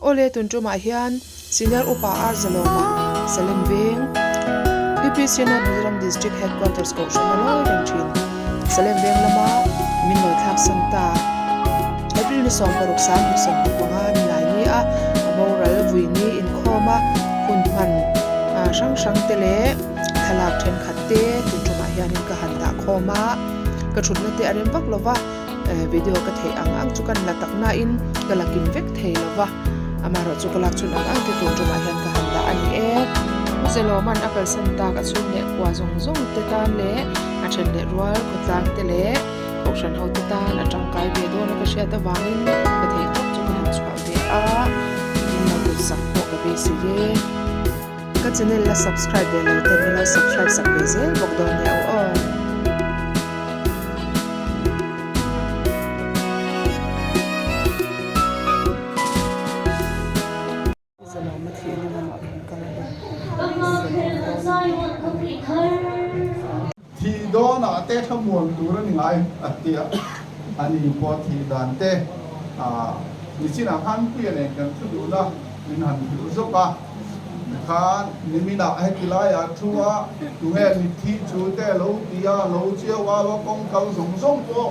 ole tunjuma hian senior upa arzaloma salemveng PPC na Mizoram district headquarters ko shamalo rangchin salemveng lama minno thak santa April ni som paruk sam ni som panga ni lai ni a moral vuini in khoma kunman sang tele thalak then khatte tunjuma hian in ka handa khoma ka thutna te arem vak lova video ka thei ang chukan la takna in galakin vek thei lova amaro chukalak chun ang te tunjuma hian ka handa ani e zelo man apel santa ka chun ne kwa zong te tan le a chen le rual ko tlang te le option ho te tan a tangkai be do na ka sha ta wangin ka thei chukan chwa de a in la sak ko ka be si ye ka channel la subscribe de lo te la subscribe sak be ze bok do ne o thì đó là tết thăm muộn đủ rồi ngay tiệt anh đi qua thì đàn tết đi xin hàng khăn quyền này cần thứ đủ đó mình hẳn đủ giúp khá nên mình đã hết cái lại chua đủ nghe mình thi chú tết lâu lâu chiều qua lo công cầu sống po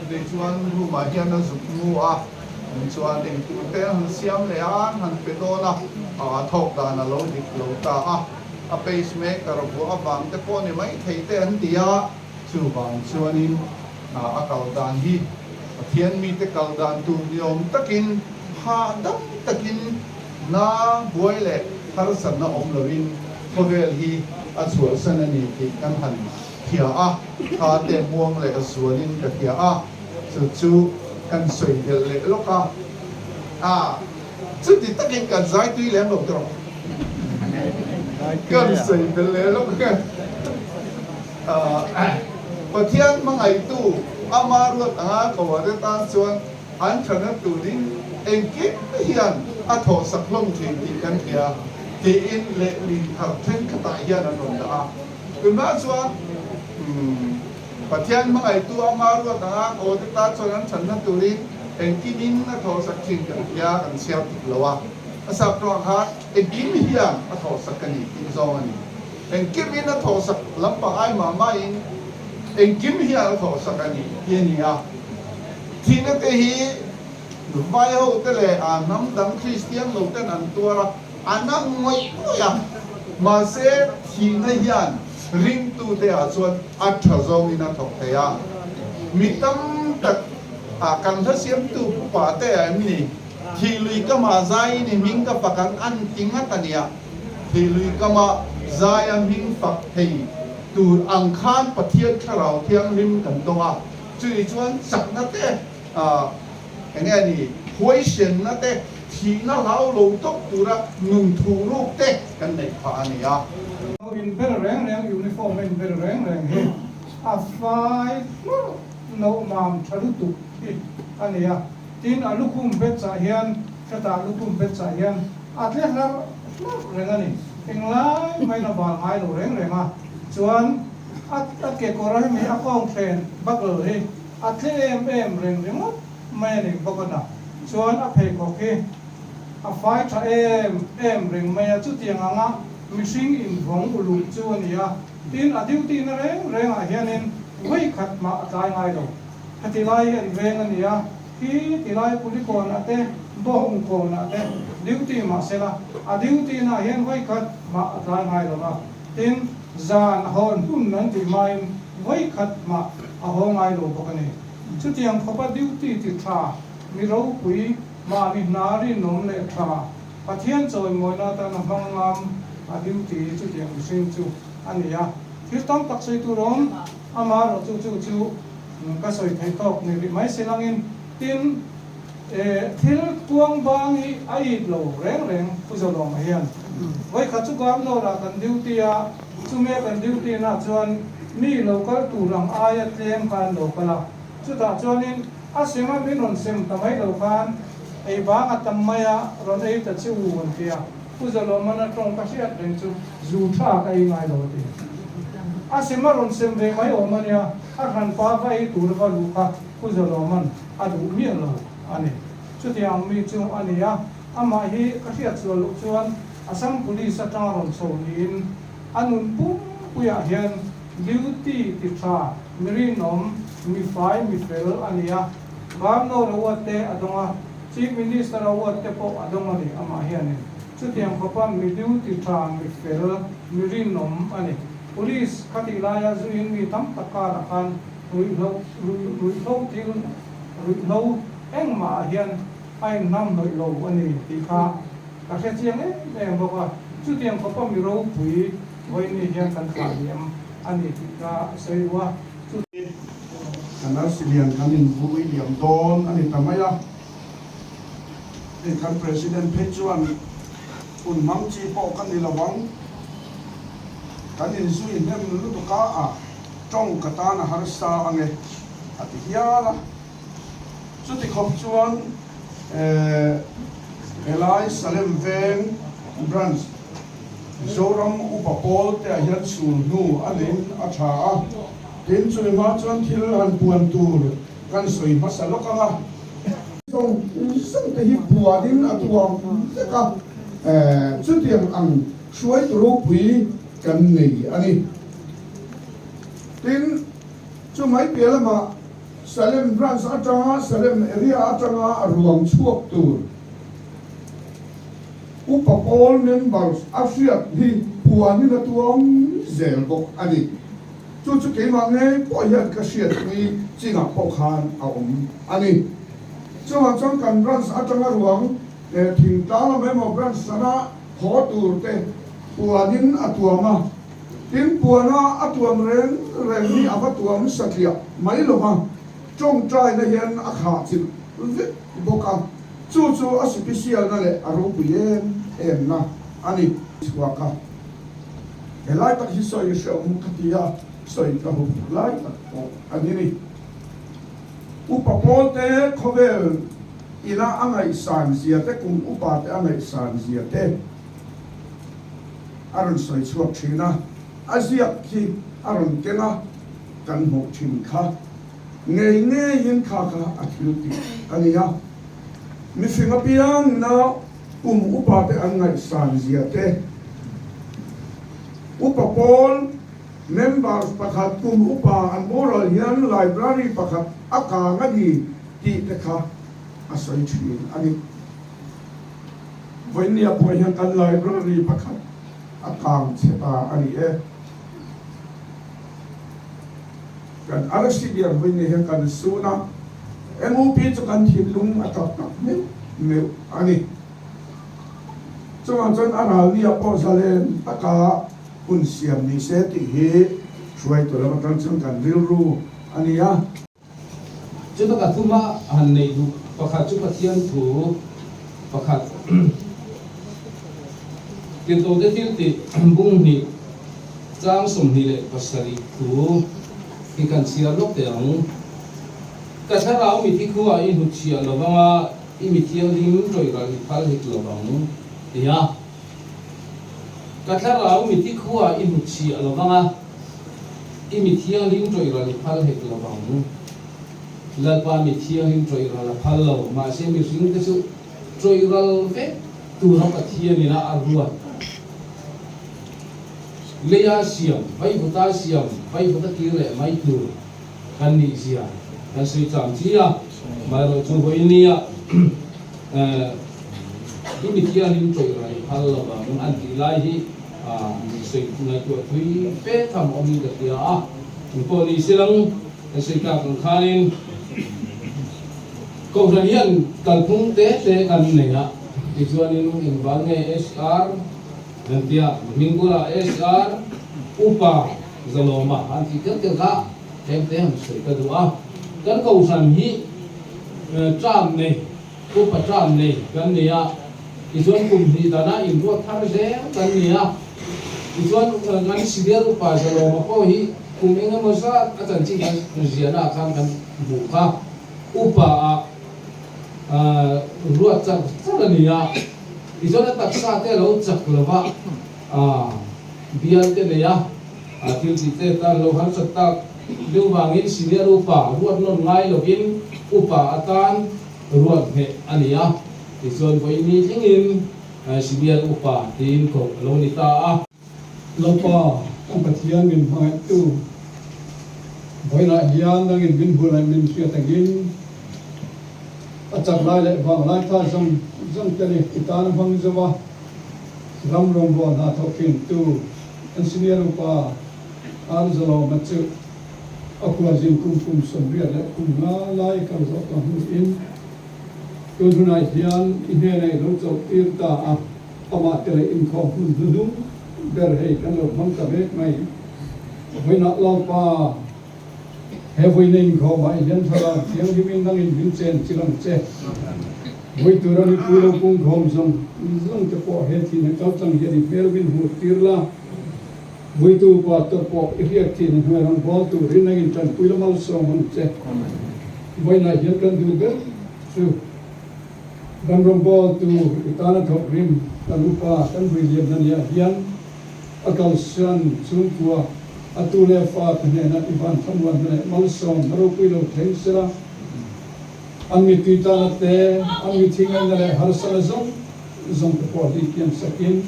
để chuan lu mà hiện nó giúp mua mình chuan để tụ tết hàng xiêm lệ hàng bê đô na thọc đàn là lâu đi lâu ta a pacemaker bo awang te pawh ni mai thei te an tia chu wang chuanin a kaldan hi pathian mi te kaldan tu niom takin ha dam takin na boile har san na om lovin kovel hi a chual san ani ti kan han thia ha te muang le suanin ka thia chu kan soi del le loka chu ti takin kan zai tui lem lo tro cần xây đến lẽ lúc cái và thiên mang ngày tu amaruat cầu ở ta xuân anh chọn tu đi em kết hiền thọ sắc long thiên thì căn kia thì in lệ linh học thiên cái tại hiền anh nói đã cứ nói xuân và thiên mang ngày tu amaruat cầu ở ta xuân anh chọn tu đi em kết in thọ sắc thiên căn kia anh xem được lâu asap to ha kim hian a tho sakani in zong ani en kim in a tho sak lampa ai ma in kim hian a tho sakani hiania thina te hi vai ho te le nam dang christian lo ten an tura anang ngoi ya ma se thina hian ring tu te a chuan a tha zong in a thok te ya mitam tak kan tha siam tu pa te ani thì lui kama zai ni ming ka pakan an tinga tania thì lui kama zai am ming fak thei tu ang khan pathian tharau thiang lim kan tonga chui chuan sak na te enge ni hoi shen na te thi na lau lo tok tura nung thu ruk te kan nei pha ania in better rang uniform in better rang he a five no mam chalutu ania tin alukum bet sa hian kata alukum bet sa hian atle lar rengani englai mai na ba ngai lo renga chuan at ke korai mi akong train baklo he atle em reng mai ni bakona chuan a phei ko ke a fai tha em reng mai chu tiang anga missing in vong ulu chuan ya tin adiu tin reng a hianin wei khat ma atlai ngai lo hatilai en veng ania khi tilai pulikon ate bohung kon ate duty ma sela a duty na hian vai khat ma atlan hai lo tin zan hon hun nan ti mai vai khat ma a hong ai lo bokani chu tiang khopa duty ti tha mi ro pui ma mi nari nom le tha pathian choi moina ta na mangam a duty chu tiang sin chu ania khi tam tak sei tu rom ama ro chu ka soi thai tok ni mai selangin tin thil tuang bang hi ai lo reng puzolong hian vai kha chu gam lo ra kan duty a chu me kan duty na chuan mi local tu rang aya tlem kan lo kala chu ta chuanin a sema min on sem tamai lo kan ei bang atamaya ron ei ta chu won tia puzolong mana tong ka siat den chu zu tha kai ngai lo ti a sema ron sem ve mai o mania a ran pa vai tu ra lu ka puzolong man adu mi lo ani chu tiang mi chu ania ama hi ka hiat chu lu chuan asam police atang ron in anun pum puya hian duty ti tha mirinom mi fai mi fel ania governor awate adonga chief minister awate po adonga ni ama hian chu tiang papa mi duty tha mi fel mirinom ani police khati laya zu in mi tam taka rakan rui lo engma hian ai nam noi lo ani ti kha ka se chiang boka chu tiang papa mi ro pui voi ni hian kan kha liam ani ti ka seiwa chu kana silian kanin bui liam don ani tamaya kan president pechuan un mangchi po kan ni lawang kanin su in hem lu to ka a tong katana harsa ange ati hiala chu ti khop chuan elai salem veng branch zoram upapol te hian sul nu alin atha tin chu ma chuan thil han puan tur kan soi masalokanga tong sang te hi buadin atuam te ka chu tiang ang suai tro pui kan nei ani tin chu mai pelama salem branch atanga salem area atanga ruang chuak tur upapol members afiat hi puanin atuam zel bok ani chu ke ma nge po hian ka siat ni chinga pokhan aum ani chuan chong kan branch atanga ruang thing ta memo branch sana ho tur te puanin atuama tin puana atuam ren ni avatuam saklia mai loma chong trai na hian akha chil boka chu artificial na le aro buyen na ani chuaka elai tak hisoi shom katia soi ka hu lai tak ani ni upapol te khovel ina angai san zia te kum upa te angai san zia te aron soi chuak thina azia ki aron kenga kan ho thin kha nge yin kha athilti ania mi finga piang na upa te angai san zia te upapol members pakhat upa an moral hian library pakhat aka ngadi ti te kha asoi thin ani voinia po hian kan library pakhat akang cheta ani kan arasidiar voinia hian kan suna MOP chu kan thilung atak tak me ani chuan aral ni apo salen taka un siam ni se ti hi suai to la kan chung kan rilru ania chúng ta cả thu ma hành này đủ pakhat chu pathian thu pakhat tiền tổ tế thiên tỷ bung ni trang sum ni le pasari thu khi cần xia lốc tiếng cả thà rau mi thi khua in hụt xia lovanga in mi thiang lim rồi ra li phal hik lovang ya cả thà rau mi thi khua in hụt xia lovanga in mi thiang lim rồi ra li phal hik lovang lalpa mi thiang lim rồi ra la phal lo ma se mi ring te chu rồi ra ve tu ra pathian ni na arua leya siam vai buta siam vai buta kile mai tu kan ni sia kan sui cham chia mai ro chu hoinia ini kia lim choi rai phal la ba mun an ti lai hi sui na tu thui pe tham om da tia po ni silang sui ka kan khanin ko ranian kalpung te kan nei ha ti chuanin in wang nge SR dan dia minggula SR upa zaloma anti kel ka tem sui ka dua kan kau san hi tram nei upa tram nei kan nia izuan kum hi dana in ro thar je kan nia izuan ngan sider upa zaloma ko hi kum enga mosa atan chi kan ziana kan bu ka upa ruat chak nia izuan tak sa te lo chak lova bial te ne ya til ti te ta lo har chak tak lưu vangin senior upa ruat non ngai lovin upa atan ruat he ania thì xuân với ní chính in Sibir upa tin ko lonita a Lopa ang patiyan min mga ito. Boy na hiyan ng in bulay min siya tagin. At saklay le bang lai ta zong tali kita ng bang zawa. Ram rombo na tokin tu. Ang siniyaro pa arzalo matsu. Ako azin kum sombriya le kum nga lai kalzot ang in. Yun hunay hiyan inenay rutso irta a pamatire in ko hundudum. Berhei kan lo mang tabe mai voi na lo pa he voi ning ko mai yan thara tiang himin nang in vincent chilang che voi turani pulo pung khom zong te po he thi na kal tang ye di melvin hu tirla voi tu pa to po riak thi na rang bol tu rin nang in tan pulo mal so mon che voi na yan kan du ber su rang bol tu itana thok rim tan upa tan voi liam nan ya hian akal sian sungkua atule fa tene na iban thamwan ne malsom maru pilo thensera ami tita te ami thinga ne har sala zong ko di kiam sakin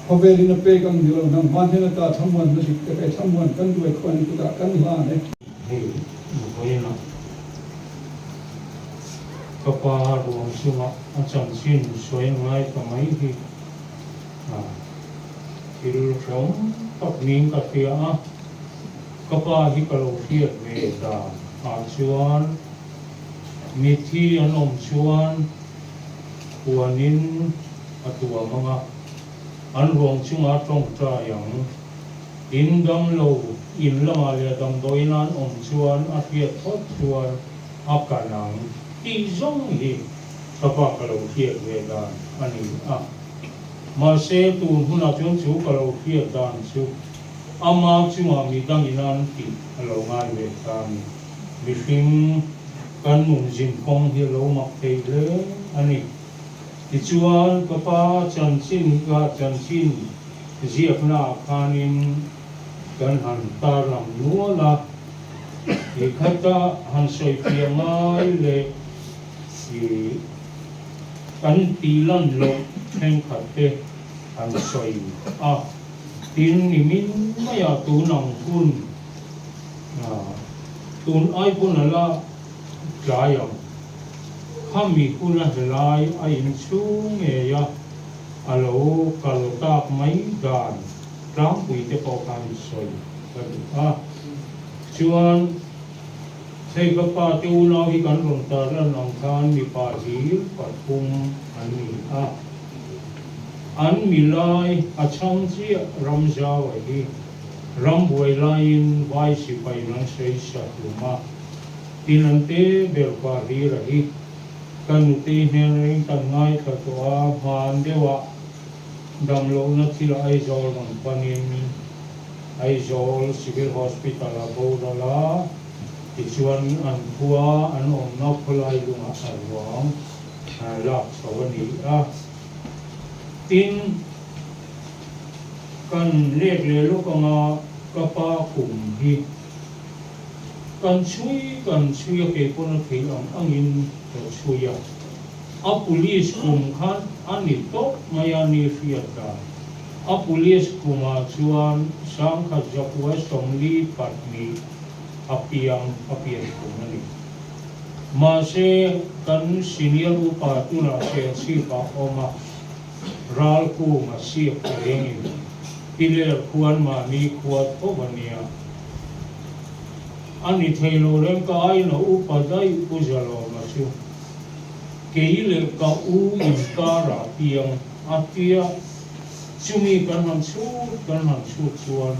hoveri na pe kang dilo nang manhena ta thamwan na dik te thamwan kan duai khon tu da kan la ne hei boyena kapa ruang sunga acham sin soi ngai kamai hi il rong tak ning ka tia kapa hi kalo hiat ve da chuan mi thi an om chuan huanin atua manga an ruang chunga tong tra yang in dam lo in lama le dam doinan om chuan a hiat thot chuan akanang ti zong hi kapa kalo hiat ve da ani mà xe tu huna chun chu kalau kia dan chu ama chunga mi dang inan ti alo ngai ve ta mi fing kan nun jin kong hi lo mak te le ani ti chuan ka pa chan chin ziak na khanin kan han ta ram nuala ti khata han soi pia ngai le si kan ti lan lo theng khate an soi tin ni min maya tu nang kun tun ai pun ala jayam khami kun la lai ai in chu nge ya alo kalota mai dan ram pui te ko kan soi chuan thei ka pa tu na hi kan ron ta ran ang khan mi pa hi pathum ani an milai achang chi ramja wa hi ramboi lain vai si pai nan sei sa luma tinante ber pa ri rahi kan te hen kan ngai ka to a man dewa dam lo na thila ai zol nang panin ai zol civil hospital a bo la ti chuan an khua an om na kholai lunga sarwang la sawani tin kan lek le lo kanga kapa kum hi kan chui ke pon ke angin to chuya a police kum khan ani to maya ni fiata a police kuma chuan sang kha jakwa somli patni apiang kumani ma se kan senior upa tuna se si pa oma ral ku ma si reng pile kuan ma ni kuat ovania ani thailo reng ka ai no upa dai pujalo ma su keile ka u in kara piang atia chumi kan han chu chuan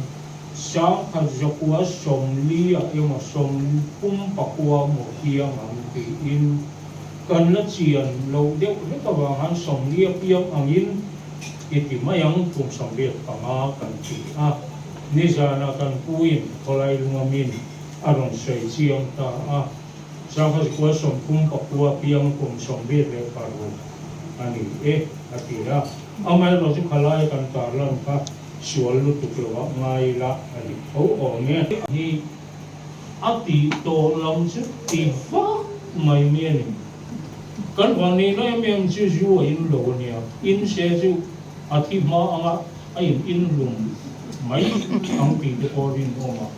sang kha jakwa somli a ema som pum pakua mo hiang ang ti in kan la chian lo deuh he ka wa han somli a piang angin iti mayang kum somli panga kan ti ni jana kan puin kolai lungamin aron sei chiang ta sang kha jakwa som pum pakua piang kum somli le paru ani atira amai lo chu khalai kan tar lan ka sual lu tu lo ngai la ani o nge ni ati to lam chu ti va mai mien kan wani no em chu ju in lo nia in se chu a thi ma anga a in lum mai ang pi te ko rin oma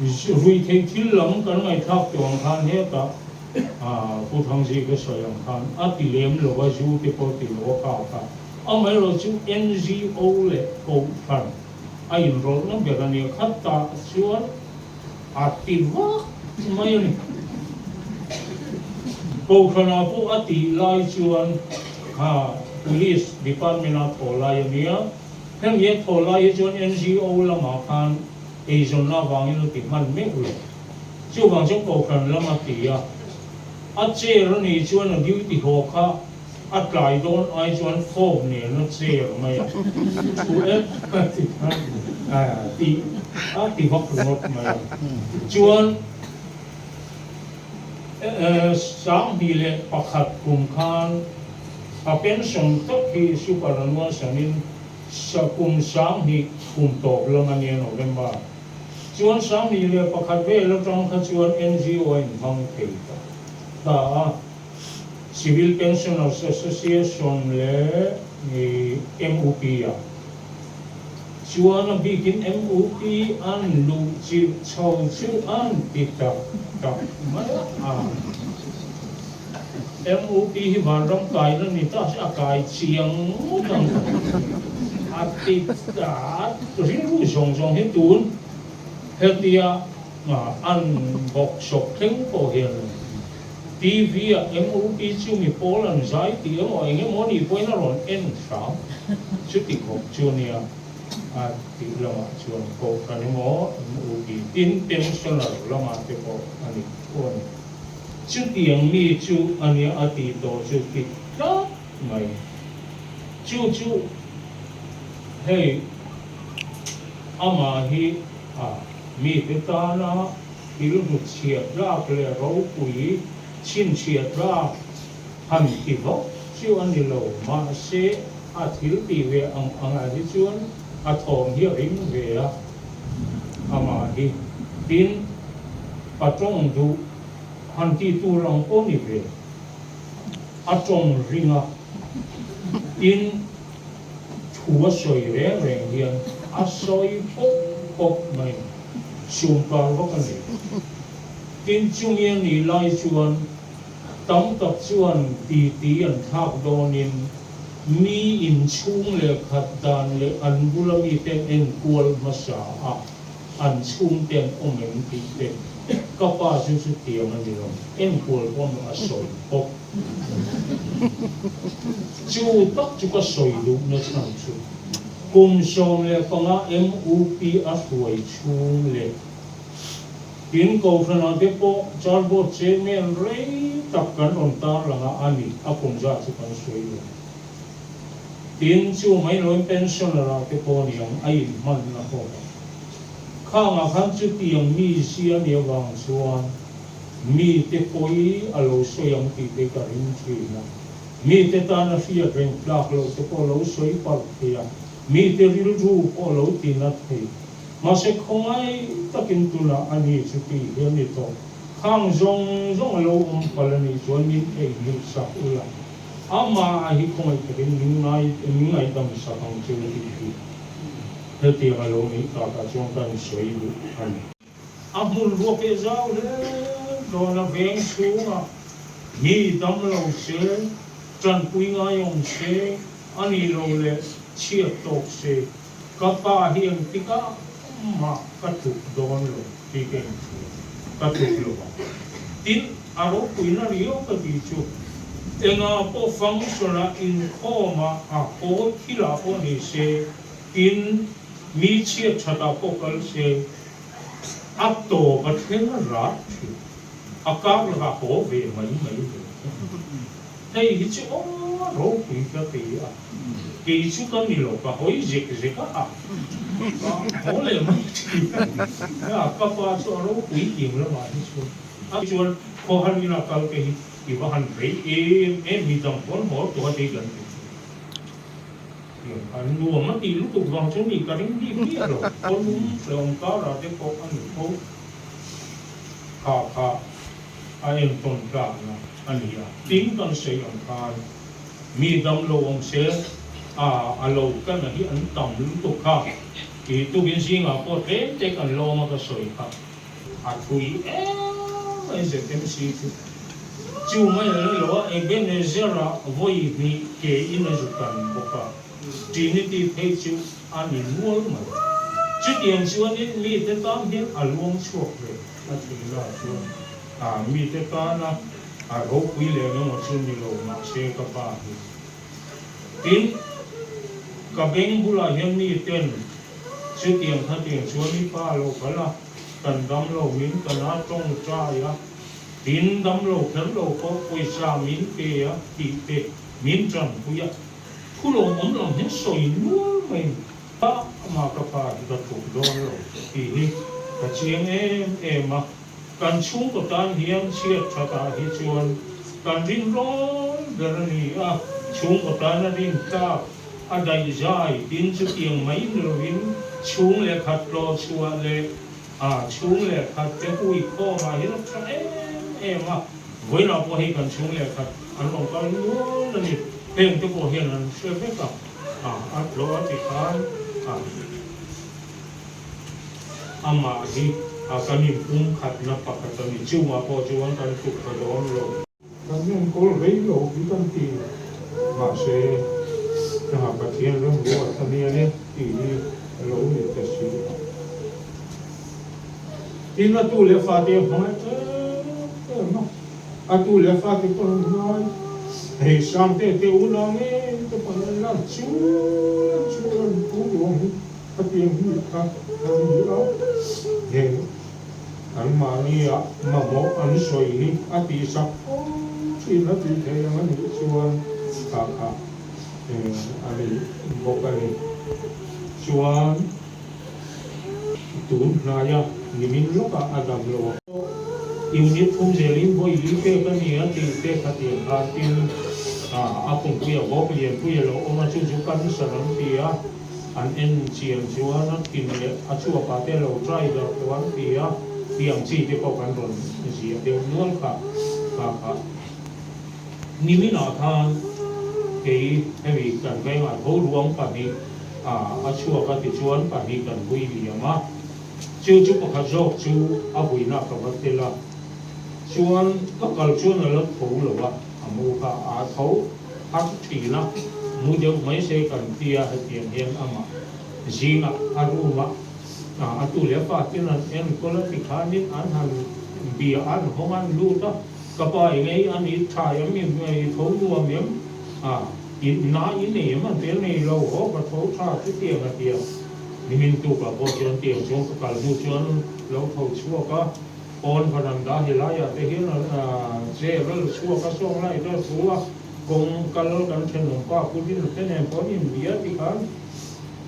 rui thei thil lam kan ngai thak tong khan he ka pu thang ji ke soyang khan a ti lem lo wa ju te ko ti lo ka ka a mai lo chu NGO le ko khan a in ro na be ran ni khat ta chuan a ti wa mai ni ko khana pu a ti lai chuan police department a tho lai nia hem ye tho lai chuan NGO la ma khan Asian na wangin lo ti man me ule chu wang chu ko khan lama ti ya a che ro ni chuan a duty ho kha a tlai don ai chuan form ne no che ro mai chu e ti hok not mai chuan sang hi le pakhat kum khan a pension to ki superannual sanin sa kum sang hi kum to lama ne November chuan sang ni le pakhat ve lo tang kha chuan NGO in hang thei ta Civil Pensioners Association le ni MOP ya chuan a bikin MOP an lu chi chau chu an ti ta ma MOP hi van ram kai na ni ta sa kai chiang dang a ti ta rin ru song he tun hetia an bok sok theng po hian TV MOP chu mi Poland zai ti mo enge mo ni poina ron en sa chu ti ko chu nia ti lama chu ko kan mo MOP tin pensioner lama te ko ani ko chu tiang mi chu ani ati to chu ti ka mai chu hey ama hi mi te ta na il mu chiat ra ple ro pui chin chiat ra han ki vo chu ani lo ma se a thil ti ve ang a hi chuan a thong hi ring ve a ama hi tin patong du han ti tu rong ko ni ve a chong ringa tin thua soi re hian a soi pok mai sum pa ro kan ni tin chung yang ni lai chuan tam tak chuan ti an thak donin mi in chung le khat dan le an bulami ten en kual masa an chung ten omen ti te ka pa chu tiang ani lo en kual pon a soi pok chu tak chu ka soi lu na chan chu kum som le panga MOP a suai chung le tin ko khana te po charbo che men rei tak kan on ta langa ani a kum ja chu kan suai le tin chu mai lo pensioner te po ni ang ai man na ho khang a khan chu tiang mi sia ni wang chuan mi te poi a lo soyang ti te ka rin chi na mi te ta na fia ren plak lo te po lo soi par thia mi te ril ru po lo ti na thei ma se khongai takin tuna ani chu ti hian ni to khang zong lo palani chuan ni e ni sa ula ama hi khongai te ni ngai dam sa hang chu ti ti he ti ga lo ni ka chuan kan soi lu ani amul ro pe zau le do na veng chu mi dam lo se chan pui nga yong se ani lo le chia tok se ka pa hian tika ma ka tu don lo ti ke ka tu lo tin aro puina rio ka ti chu enga po functiona in koma a po khila po ni se tin mi chia chata po kal se ap to ka theng ra thi akak la ho ve mai hei hi chu ro pui ka ti a ki chu kan ni lo ka hoi jek ka ho le ma ya ka pa chu ro pui ki la ma ni chu a chu ko han ni na kal ke hi ki ba han re e mi dang kon ho to ha te gan an nu ma ti lu tu wang chu ni ka ring di pi ro kon long ka ra te ko an ko ka a en ton ka na อันนี้ติ้งกันเสียงการมีดำโลงเสียอโลกันที่อันต่ำลุ้นตุกข้าที่ตุกินสิงห์ก็เต็มกันโลมาก็สวยครับคุยไม่เสร็จเต็มสิจู่ไม่เลยหรอเองเนี่ยเจอระวัยมีเกอินจุกันบุกจีนที่เพจจู่อันนี้นัวมั้งจุดยังชวนนี่มีแต่ตามเห็นอารมณ์ชั่วเลยนั่นคือว่าชวนมีแต่ตามนะรบวิเลนมาชวนนี่โลมาเสกบ้าทิ้งกับเบงบุลาเห็นมีเต้นชุดยังถ้าเตียงชวนนี่ป้าโลกละกันดำโลมินกันอาจงใจอะทิ้งดำโลกนั้นโลกก็คุยสามินเปียตีเตมินจันคุยผู้ลงมันลงเห็นสวยนัวไหมป้ามากระพาที่กระถูกโดนโลกที่นี่กระเชียงมาการชุ่มกับการเฮียนเชียดชะตาที่ชวนการริ้นร้อนเดรนีชุ่มกับการริ้นก้าอะไรใจดินจะเตียงไม่เลือวินชุ่มเลยขัดรอชัวเลยชุ่มเลยขัดจะคุยข้อมาเห็นแล้วมาเวลาพอให้กันชุ่มเลยขัดอันของการนู้นนี่เพลงจะพอเห็นนั้นเชื่อไหมครับอัดรอติดการมาที่การมีภูมิขัดนับปากกันมีจู่มาพอจวนกันถูกกระโดดลงการยังก็เลยโลกที่ตั้งตีมาเชปะเทียนเรื่องวัวตอนนี้เนี่ยที่นี่เราเนี่ยจะซื้อที่นั่นตู้เลี้ยฟ้าเดียวของเนาะตู้เลี้ยฟ้าที่คนน้อยเฮ้ยสามเตะอุณาเนี่ยจะเป็นนั่นชูผู้ดวงปะเทียนนี่ครับทำอยู่แล้วเฮ้ยอันมาเนี่ยมาบอกอันสวยนี่ตีสักที่นั่นที่เทียนมันชวนอันนี้บอกกันชวนตูนนายานิมินลูกอาดัมโลยูนิตพุ่มเจลินบอยลิเป้กันเนี่ยตีเป้ขัดเดียร์ตีนอาปุ่งคุยบอกเรียนคุยโลอมาชูจุกันสนับเตียอันเอ็นเชียงชวนนักกินเนี่ยชัวปาเตโลไตรดอกวันเตียเตียงชีที่เขากันรอนเสียเดียวนวลค่ะนิมินอาทานที่ให้มีการไปงานเขารวมกันนี้ชัวกันติชวนกันนี้กันคุยดีมาจู่ปะขจกจู่บุยนักกับวัดเตล่าชวนก็กลชวนแล้วถูหรือว่ามูกเขาพักทีนะมูเดียวไม่ใช่กันเตียให้เตียงเฮียนมาจีน่ะรู้ว่าตู้เลี้ยฟ้าที่นั่นเอ็นก็เลยติดขานิดอันหันเบียอันของอันรู้ต่อกระป๋อยไงอันนี้ชายมีไม่ถูรวมเนี่ยอินน้าอินนี่มันเป็นในเราโอ้กระทบชาติเตียงกันเดียวนี่มินตุกับพอเชียนเตียงช่วงกับมูชวนเราเขาชั่วก็ปนพนันดาเฮลายาแต่เห็นเจ้าเราชั่วก็ส่งไล่ก็ชั่วกงกันแล้วกันเช่นหลวงพ่อคุณที่หลุดแน่พอนี่เบียที่กัน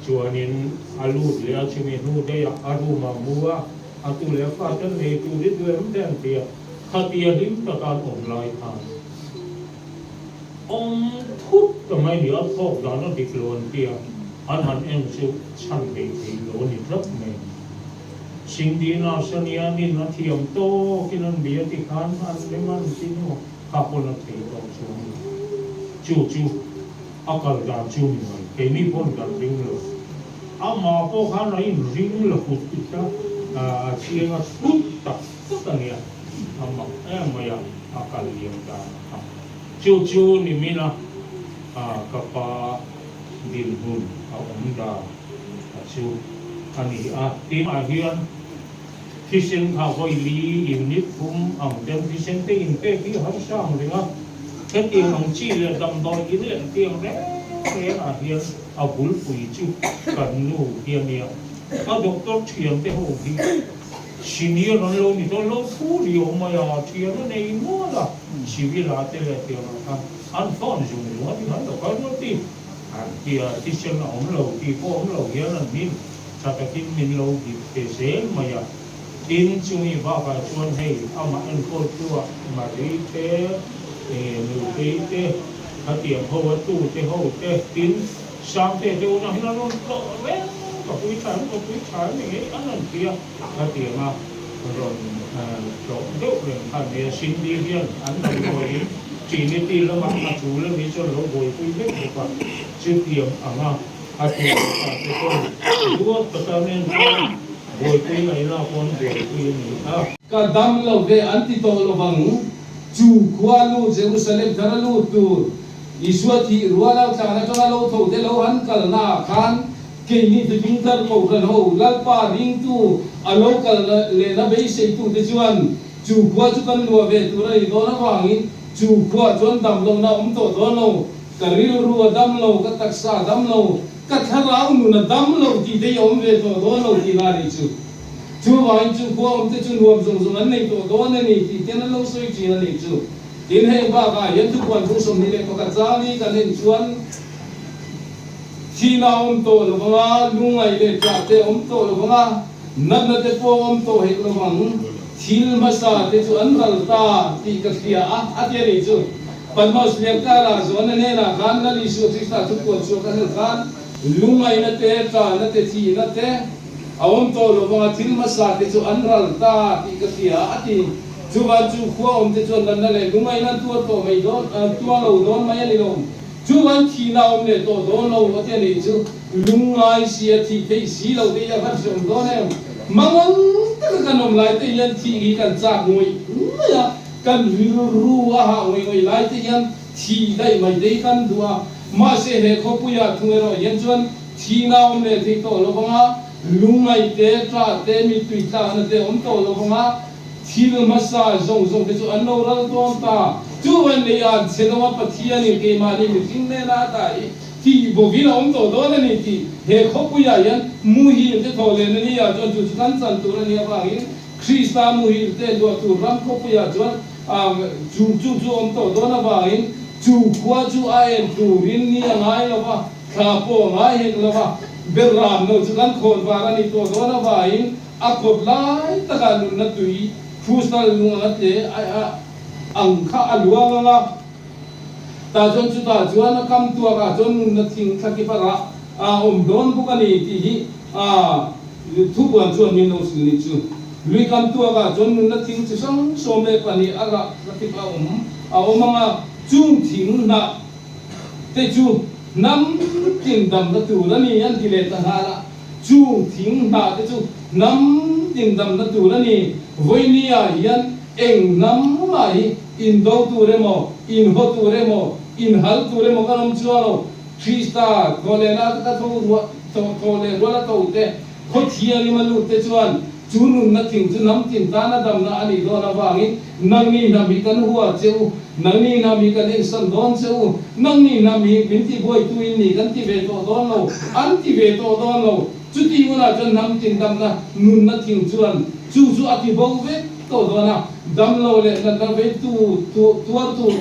ชัวนินอาลูดเลี้ยชิมินูได้อารูมามัวตุเลี้ยฟ้าจนในตุริด้วยมันแดงเตียข้าเตียลิ้มตะการองลอยทานทุกทำไมเหนือพวกเราต้องติดโลนเตียอันหันเอ็มชิวชันไปติดโลนอีกรับเมย์สิ่งดีน่าเสนียนินนาเทียมโตกินนันเบียติขันอันเลมันที่นู่นข้าพนักเตะต่อช่วงจู่อากาศการจู่มีเกมีพ้นกันริ้งเลยมาพวกเขาไหนริ้งเลยพุทธิตาเชียงพุทธตัเนี่ยมาไม่อยากอากาศเลี้ยงกันจู่นี่มีนะกับปาดินหุ่นเอาอมดาจู่อันนี้ที่มาเฮียนที่เส้นข้าวไฟลีอินนิดพุ่มเดินที่เส้นเตียงเป้ที่เขาสร้างเลยนะแค่เตียงของชีเลยดำดอยกินเลยเตียงเฮียนเอาบุลปุยจู่กันนู่เฮียเนี่ยด็อกเตอร์เทียนเต้หูดีชินีนั่นเรานี่ต้องเราพูดอยู่มาอย่าเทียนนั่นเองมั่วละชีวิตเราเตะเทียนอันฟ้อนจุ่มอยู่ว่าที่นั่นเราก็รู้ที่ที่เช่นเราที่พ่อเราเฮียนั่นมินถ้าตะกี้มินเราที่เสียมาอย่าดินช่วยว่าไปชวนให้เอามาอันโคตรตัวมาดีเตะหนูดีเตะถ้าเตียงหัวตู้เตะหัวเตะดินสามเตะเดี๋ยวนั่นเราเว้ยกับผู้ชายอย่างนี้อันนั้นเตียถ้าเตียง rồi chỗ chỗ để thành về sinh đi riêng ăn đồng rồi chỉ nên tin là mà chú là vì cho nó bồi quy biết được và chưa tiệm à thì cái con chúa tất nên bồi quy này là con bồi quy này cả đam lâu về anti to lo bang chu kualu Jerusalem tharalu tu Isua thi ruala thana changa lo tho de lo han kal na khan ke ni de winter ko ran ho lalpa ring tu alo kal le na be se tu de chuan chu kwa chu kan lo ve tu rai do na wangi chu kwa chon dam lo na to do no karil ru dam lo ka taksa dam lo ka tharau nu na dam lo ti de ve to do no ti na ri chu wang chu kwa te chu nuam zong zong an nei to do na ni ti ten lo soi chi na ni chu in hei ba ka yan tu kwan thu som ni le ko ka cha ni kan len chuan thi na to lo nga lungai le cha te to lo nga nat na te po to he lo bang thil ma sa te chu an ral ta ti ka khia a te ri chu padmos le ka la zo na ne na khan na li su ti sta chu ko chu ka khan lungai na te cha na te thi na te to lo bang thil ma sa te chu an ral ta ti ka khia a ti chu ba chu khuwa te chuan dan na le lungai na tu to mai don tua lo don mai ni lo chu ban thi na le to don lo wa te ni chu lungai sia thi te si lo te ya khat som don em mangon ta ka nom lai te yan thi gi kan cha ngoi ya kan ru wa ha ngoi lai te yan thi dai mai dei kan dua ma se he kho pu ya thu ro yan chuan thi na le te to lo banga lungai te tra te mi tui ta na te to lo banga thil masa zong zong te chu an lo ral ton ta chu wan le ya chhenawa pathian ni ke ma ni ting ne na ta ti bo vi na to do na ni ti he khopu ya yan mu hi te thole na ni ya chu chu kan chan tu na ni ba hi krista mu hi te do tu ram khopu ya chu chu to do na ba hi chu kwa chu a em tu rin ni ngai lo ba kha po ngai he lo ba beram no chu kan khon ba ra ni to do na ba hi a khop lai ta ka lu na tui Fustal lunga te ang kha alua nga ta jon chu ta chuan kam tua ka jon na thing thaki para don bu ka ni ti hi thu buan chuan min no sin ni chu lui kam tua ka jon na thing chu sang so me pani aga thaki pa nga chung thing na te chu nam ting dam na tu na ni an ti le ta hala chung thing na te chu nam ting dam na tu na ni voinia yan eng nam mai in do tu remo in ho tu remo in hal tu remo kanam chuano krista kolena ka tho le rola to te kho thia ni malu te chuan chunun na thing chu nam tin ta na dam na ani do na wangi nangi na mi kan huwa cheu nangi na mi kan en san don cheu nangi na mi binti boy tu in ni kan ti ve to don lo an ti ve to don lo chu ti una jan nam tin dam na nun na thing chuan chu ati bo ve to do na dam lo le na da ve tu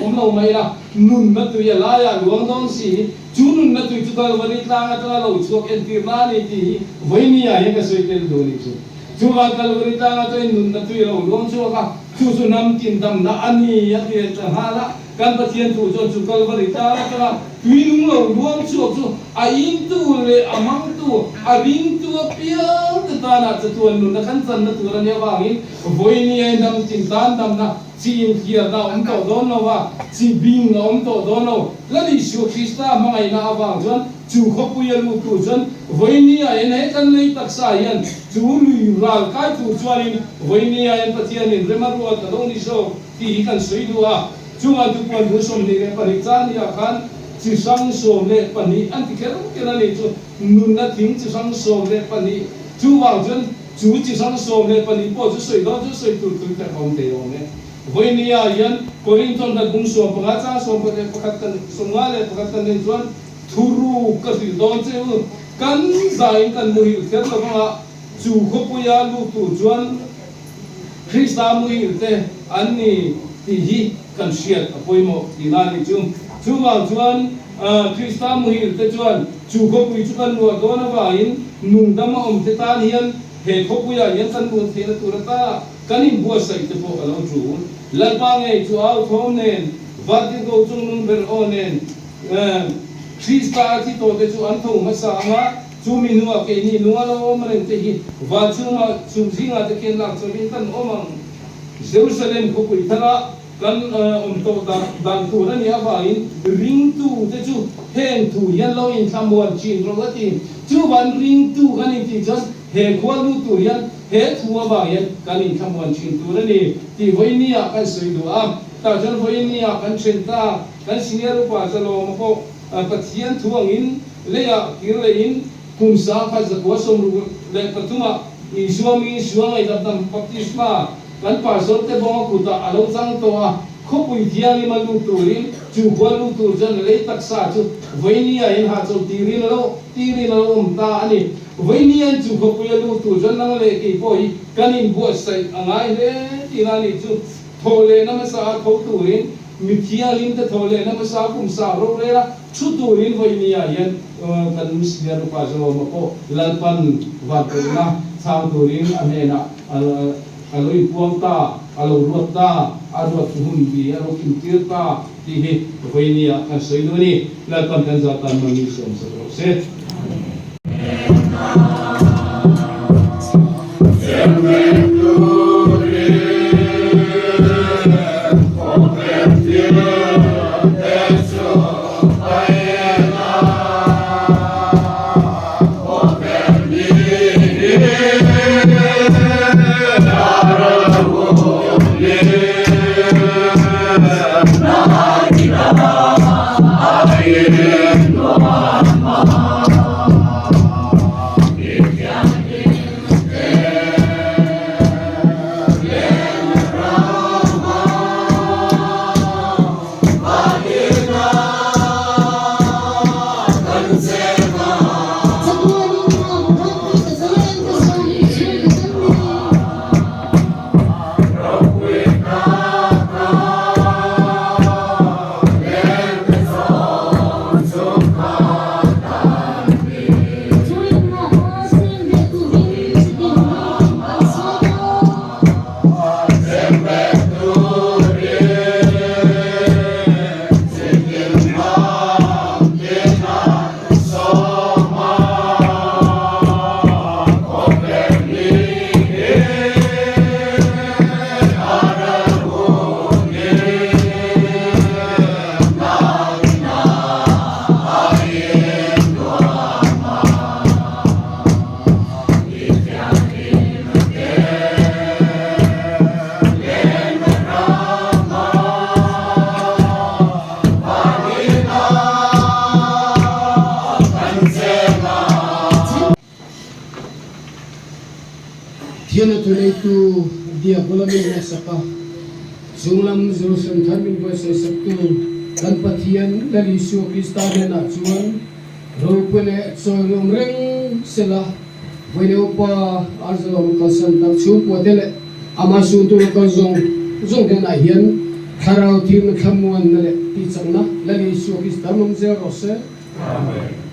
om lo mai la nun na tu ya la ya luang dong si chu nun na tu chu ka wani tla nga tla lo chu en ti na ni ti voi ni ya he ka soi tel do ni chu chu ka kal wani tla nga to nun na tu ya lo luang chu ka chu nam tin dam na ani ya ti ta hala kan pathian tu chu kal wani ta la tui nung lo luang chu a in tu le amang tu a ring tu a piang ta na chu tuan nun na kan chan na tu ran ya wangin voi ni ai dam tin tan dam na chi in kia da to don no wa chi bing to don no la ni su krista mangai na awang chuan chu kho pu ya lu tu chuan voi ni ai ne kan nei tak sa yan chu lui ral kai tu chuanin voi ni ai pathian in remaru ta dong ni so ti kan soi du a chu ma tu pon du som ni re parichan ya khan chi sang so le pani an ti kero kena ni chu nun na thing chi sang so le pani chu wa chuan chu chi sang so le pani po chu soi do chu soi tu ta kom te ong ne voi ni ya yan korinton da gung so pa cha so pa pakhat kan sungale pakhat kan ni chuan thuru ka ri don che kan zai kan mu hi kher lo ma chu kho pu ya lu tu chuan krista mu hi te an ni ti hi kan shiat apoi mo ina ni chung chu wa chuan krista mu hi te chuan chu kho pu chu kan lo do na wa in nung dam om te tan hian he kho pu ya yan kan bu the na tu ra ta kanin bua sai te po alo chu lalpa nge chu au thom nen vati go chung nung ber onen krista ti to te chu an tho ma sa nga mi nuwa ke ni nuwa lo man te hi wa chuma zinga te ken lang chawin tan omang Jerusalem ko pui thana kan to dan tu na ni awain ring tu te chu hen tu yan lo in thamwan chin ro ati chu ban ring tu kan ti jan he khwa lu tu yan he thu awa yan kan in thamwan chin tu na ni ti voi ni a kan soi du a ta jan voi ni a kan chen ta kan senior pa zalo mo ko pathian thuang in le ya kir le in kum sa kha za ko som ru le patuma i suami suang ai dam baptisma kan pastor te bong ku ta alo sang to a khopui thiang i malu turin chu khwa lu tur jan le taksa chu voinia in ha chu tiri lo ta ani voinia chu khopui lu tur jan nang le ki poi kanin bo sai angai le tinani chu thole na sa tho turin mi thiang te thole na sa kum sa ro le la chu turin voinia yan kan mislia ru pa zo mo ko lalpan wa na sa turin amena aloi puang ta alo ruat ta aro tuhun bi aro kimtir ta ti he voinia kan soinoni la kan kan zatan mani som se Tiana tulay tu dia bulamin na saka sunglam Jerusalem thamin boy sa sabtu kan pathian lali Yesu Krista na chuan ropele chorong reng sela boy upa arzalom kasan tak chu podele amasu tu kan zong den a hian tharau tim khamuan na le ti changna lali Yesu Krista mong ze rose amen.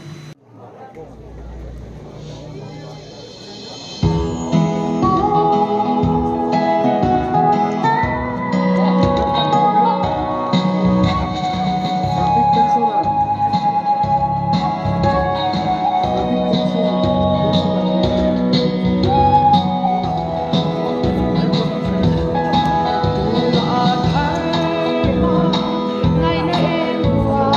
Ngày nay em qua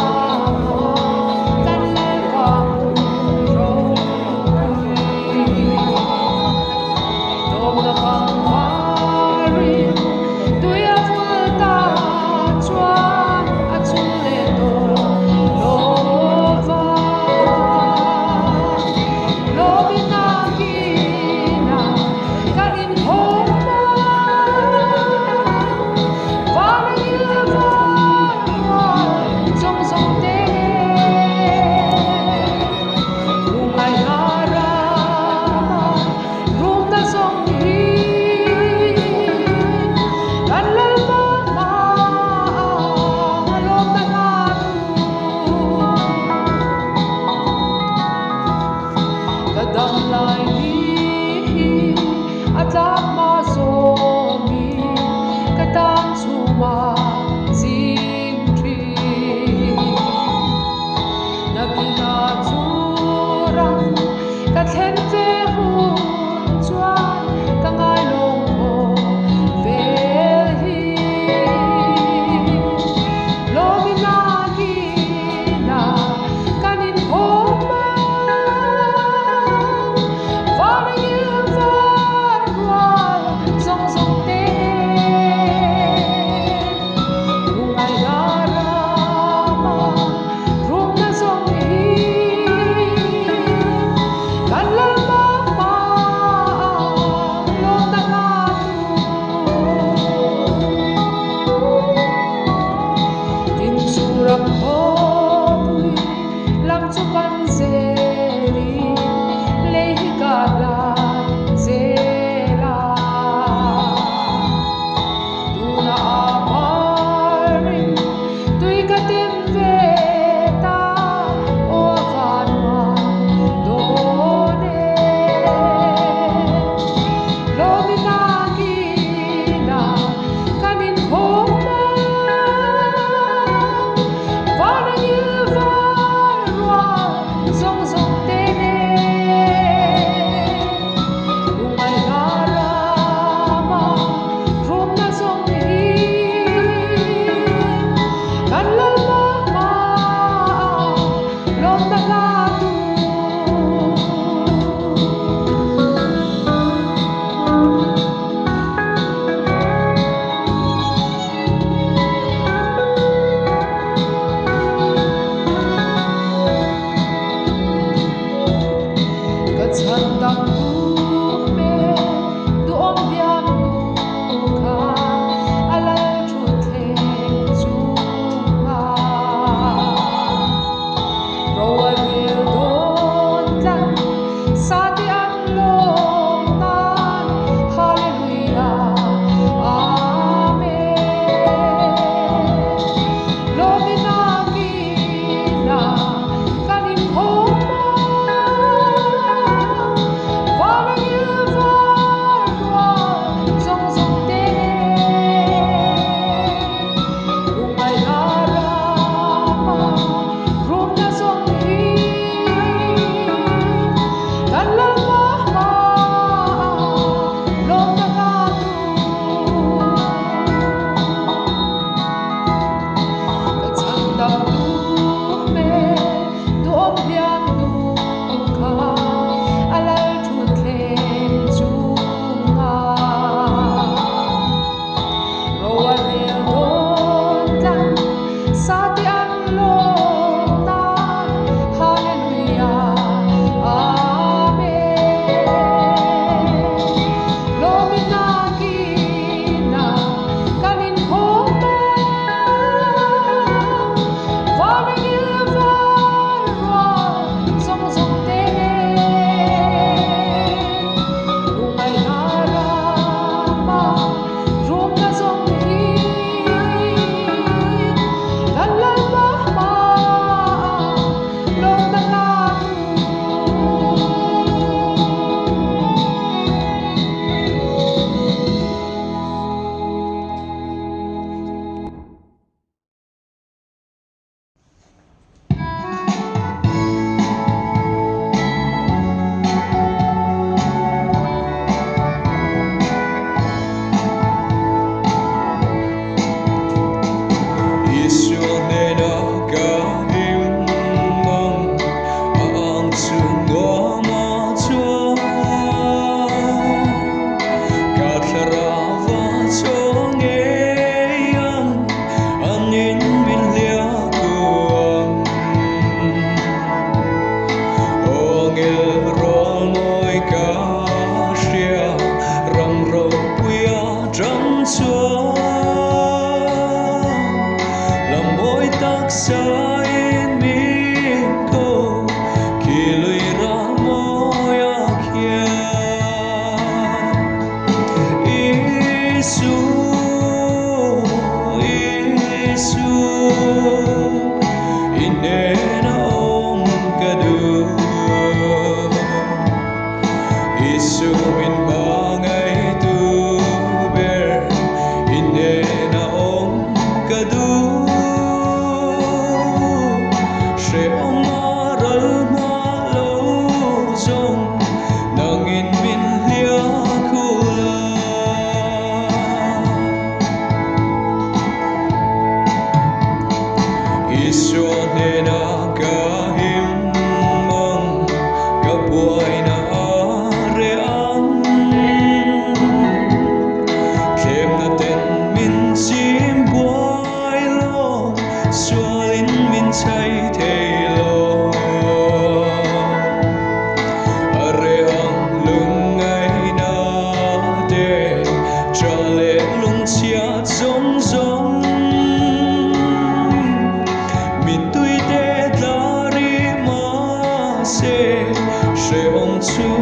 se she hong chu